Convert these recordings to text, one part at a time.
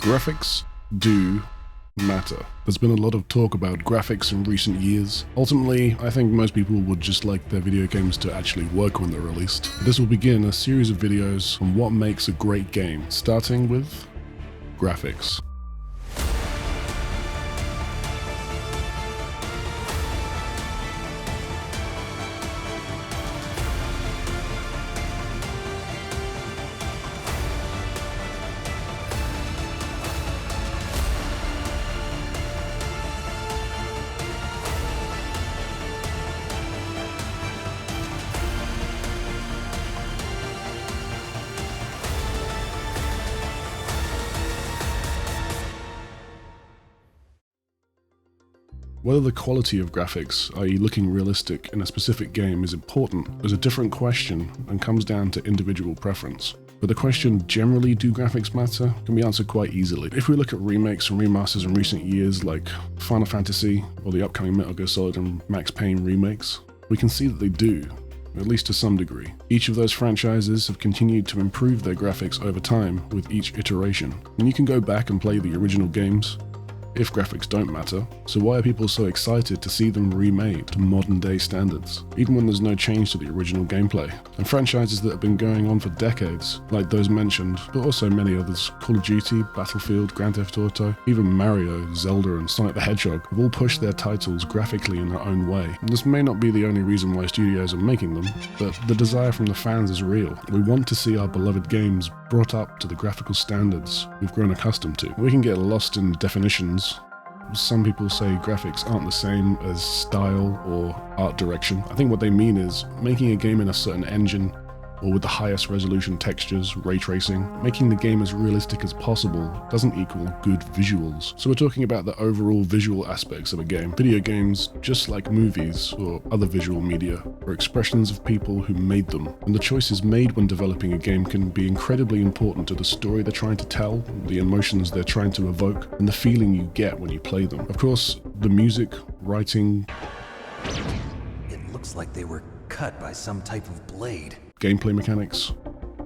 Graphics do matter. There's been a lot of talk about graphics in recent years. Ultimately, I think most people would just like their video games to actually work when they're released. This will begin a series of videos on what makes a great game, starting with graphics. Whether the quality of graphics, i.e. looking realistic in a specific game, is important is a different question and comes down to individual preference. But the question, generally do graphics matter, can be answered quite easily. If we look at remakes and remasters in recent years like Final Fantasy or the upcoming Metal Gear Solid and Max Payne remakes, we can see that they do, at least to some degree. Each of those franchises have continued to improve their graphics over time with each iteration. And you can go back and play the original games, if graphics don't matter, so why are people so excited to see them remade to modern day standards, even when there's no change to the original gameplay? And franchises that have been going on for decades, like those mentioned, but also many others, Call of Duty, Battlefield, Grand Theft Auto, even Mario, Zelda and Sonic the Hedgehog, have all pushed their titles graphically in their own way. And this may not be the only reason why studios are making them, but the desire from the fans is real. We want to see our beloved games brought up to the graphical standards we've grown accustomed to. We can get lost in definitions. Some people say graphics aren't the same as style or art direction. I think what they mean is making a game in a certain engine or with the highest resolution textures, ray tracing, making the game as realistic as possible doesn't equal good visuals. So we're talking about the overall visual aspects of a game. Video games, just like movies or other visual media, are expressions of people who made them. And the choices made when developing a game can be incredibly important to the story they're trying to tell, the emotions they're trying to evoke, and the feeling you get when you play them. Of course, the music, writing, it looks like they were cut by some type of blade. Gameplay mechanics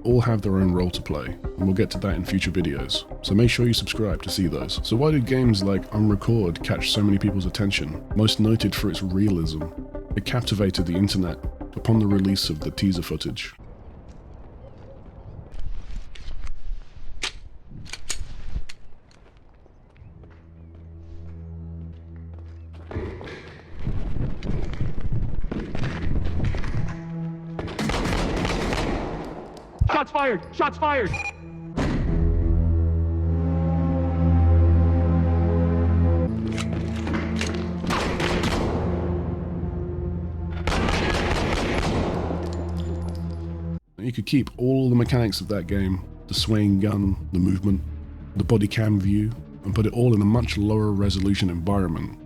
all have their own role to play, and we'll get to that in future videos, so make sure you subscribe to see those. So why do games like Unrecord catch so many people's attention? Most noted for its realism. It captivated the internet upon the release of the teaser footage. Shots fired! Shots fired! You could keep all the mechanics of that game, the swaying gun, the movement, the body cam view, and put it all in a much lower resolution environment.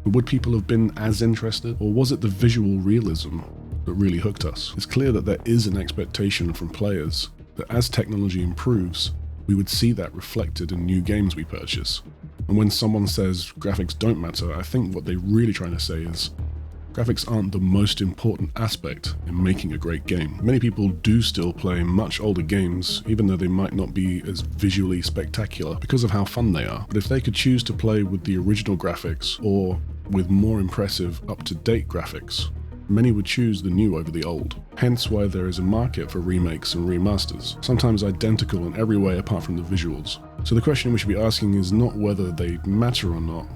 But would people have been as interested, or was it the visual realism that really hooked us? It's clear that there is an expectation from players that as technology improves, we would see that reflected in new games we purchase. And when someone says graphics don't matter, I think what they're really trying to say is graphics aren't the most important aspect in making a great game. Many people do still play much older games, even though they might not be as visually spectacular because of how fun they are. But if they could choose to play with the original graphics or with more impressive, up-to-date graphics, many would choose the new over the old. Hence why there is a market for remakes and remasters, sometimes identical in every way apart from the visuals. So the question we should be asking is not whether they matter or not.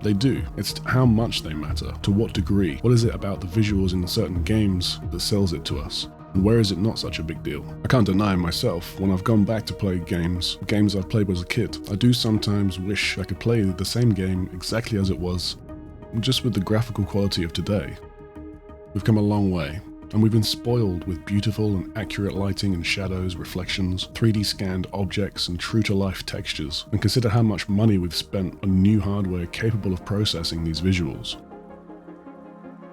They do. It's how much they matter, to what degree. What is it about the visuals in certain games that sells it to us? And where is it not such a big deal? I can't deny myself, when I've gone back to play games I've played as a kid, I do sometimes wish I could play the same game exactly as it was, just with the graphical quality of today. We've come a long way, and we've been spoiled with beautiful and accurate lighting and shadows, reflections, 3D scanned objects and true-to-life textures, and consider how much money we've spent on new hardware capable of processing these visuals.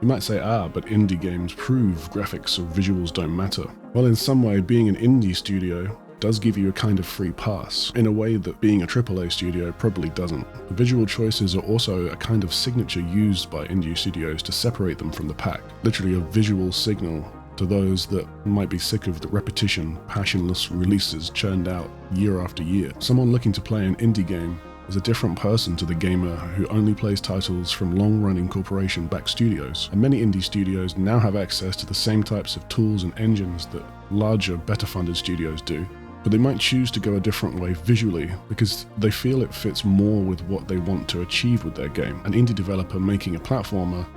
You might say, but indie games prove graphics or visuals don't matter. Well, in some way, being an indie studio does give you a kind of free pass, in a way that being a AAA studio probably doesn't. The visual choices are also a kind of signature used by indie studios to separate them from the pack, literally a visual signal to those that might be sick of the repetition, passionless releases churned out year after year. Someone looking to play an indie game is a different person to the gamer who only plays titles from long-running corporation-backed studios. And many indie studios now have access to the same types of tools and engines that larger, better-funded studios do, but they might choose to go a different way visually because they feel it fits more with what they want to achieve with their game. An indie developer making a platformer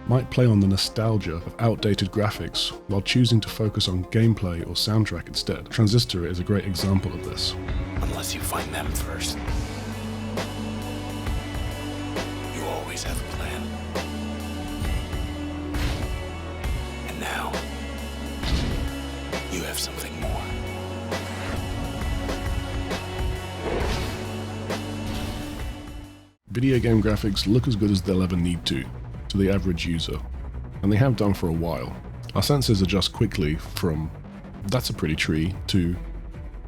might play on the nostalgia of outdated graphics while choosing to focus on gameplay or soundtrack instead. Transistor is a great example of this. Unless you find them first. You always have a plan. And now, you have something more. Video game graphics look as good as they'll ever need to the average user, and they have done for a while. Our senses adjust quickly from "that's a pretty tree" to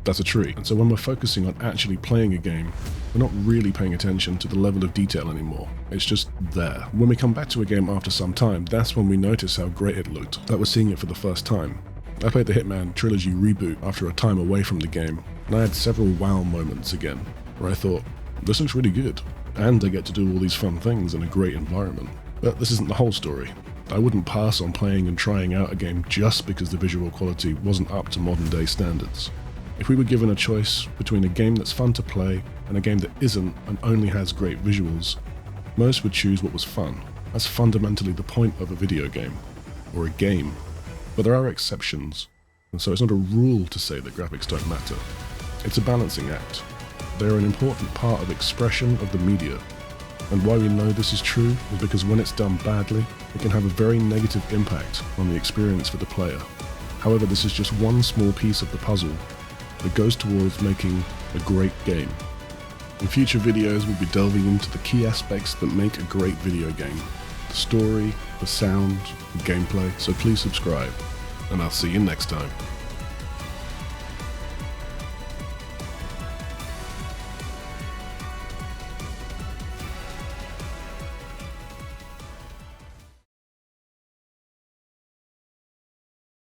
"that's a tree," and so when we're focusing on actually playing a game, we're not really paying attention to the level of detail anymore. It's just there. When we come back to a game after some time, that's when we notice how great it looked, like we're seeing it for the first time. I played the Hitman Trilogy reboot after a time away from the game, and I had several wow moments again, where I thought, this looks really good, and I get to do all these fun things in a great environment. But this isn't the whole story. I wouldn't pass on playing and trying out a game just because the visual quality wasn't up to modern day standards. If we were given a choice between a game that's fun to play and a game that isn't and only has great visuals, most would choose what was fun. That's fundamentally the point of a video game, or a game. But there are exceptions, and so it's not a rule to say that graphics don't matter. It's a balancing act. They're an important part of expression of the media. And why we know this is true is because when it's done badly, it can have a very negative impact on the experience for the player. However, this is just one small piece of the puzzle that goes towards making a great game. In future videos, we'll be delving into the key aspects that make a great video game: the story, the sound, the gameplay, so please subscribe, and I'll see you next time.